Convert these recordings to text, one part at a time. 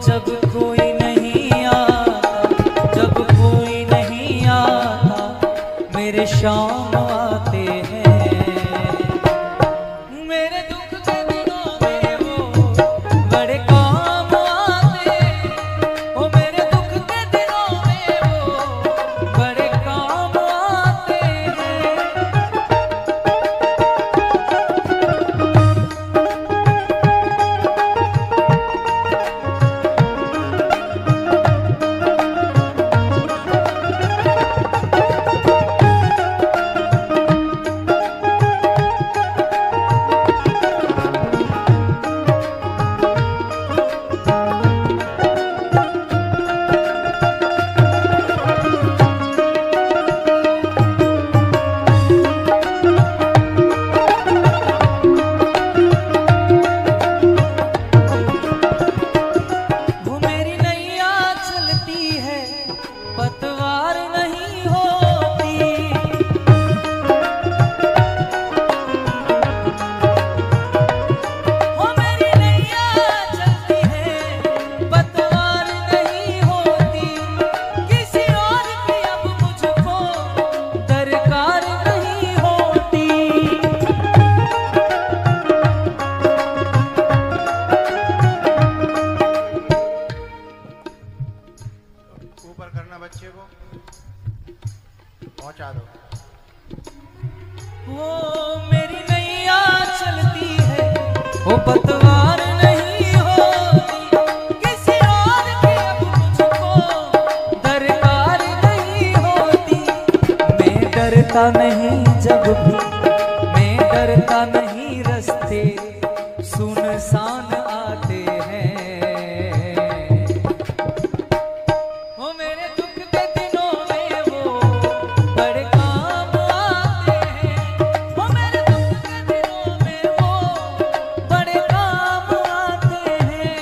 जब कोई नहीं आता, जब कोई नहीं आता, मेरे शाम आते हैं। मेरे दुख के दिनों में वो बड़े काम आते हैं। ओ मेरे दुख के दिनों में वो बड़े काम आते हैं। पतवार नहीं होती, हो मेरी नैया चलती है, पतवार नहीं होती। किसी और की अब मुझको दरकार नहीं होती। ऊपर करना, बच्चे को पहुंचा दो। वो मेरी नैया चलती है, वो पतवार नहीं होती। किसी और की अब मुझको दरकार नहीं होती। मैं डरता नहीं जब भी, मैं डरता नहीं रास्ते सुनसान आते हैं। ओ मेरे दुख के दिनों में वो बड़े काम आते हैं। ओ मेरे दुख के दिनों में वो बड़े काम आते हैं।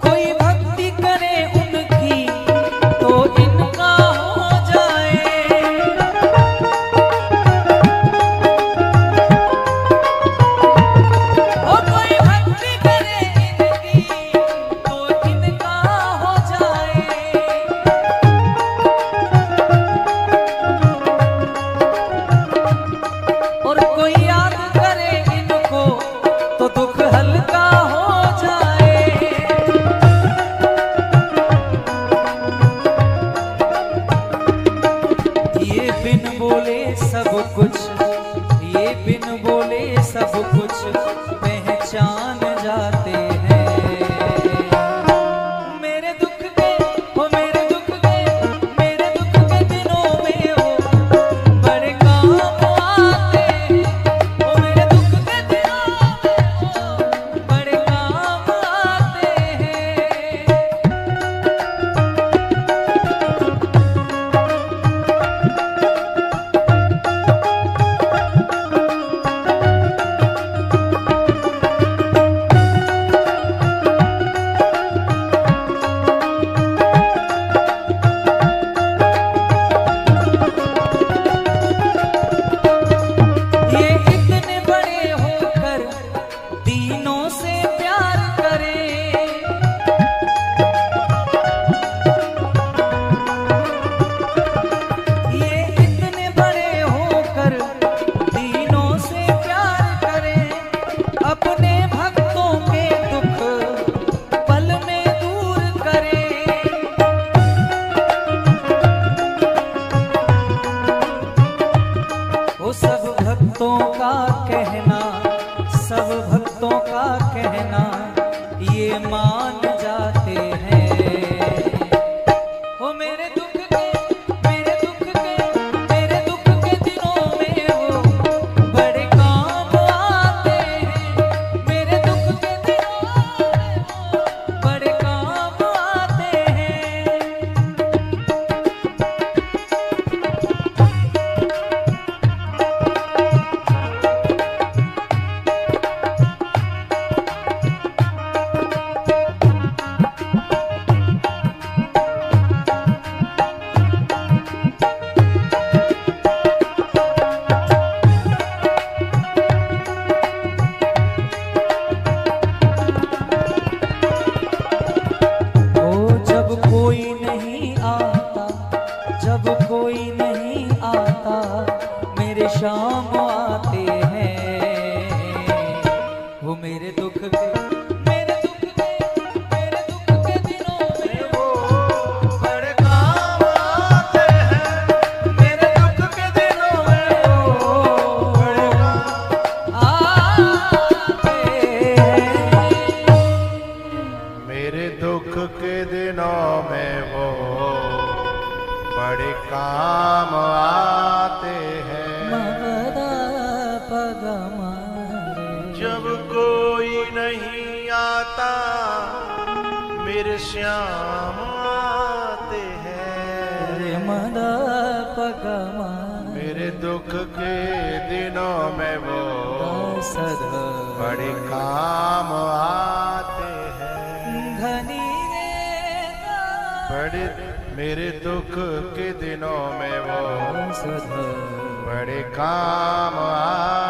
कोई भक्ति करे उनकी तो इनका हो जाए। ओ कोई भक्ति करे इनकी तो इनका हो जाए। और कोई याद करे इनको तो दुख हल्का हो जाए। ये बिन बोले सब कुछ, ये बिन बोले सब कुछ पहचान जाते हैं। मेरे दुख के, ओ मेरे दुख के, मेरे दुख के दिनों में वो बड़े काम आते हैं। ओ मेरे दुख के दिनों में वो बड़े काम आते हैं। कोई नहीं आता मेरे शाम आते हैं। वो मेरे दुख के दिनों में वो बड़े काम आते हैं। मेरे दुख के दिनों में वो बड़े काम आते हैं। मेरे दुख के दिनों में वो बड़े काम आते हैं। मगदा पगमारे जब कोई नहीं आता मेरे श्याम आते हैं। मदा पगमारे मेरे दुख के दिनों में वो सदा बड़े काम आते हैं। धनी रे बड़े मेरे दुख के दिनों में वो सदा बड़े काम आते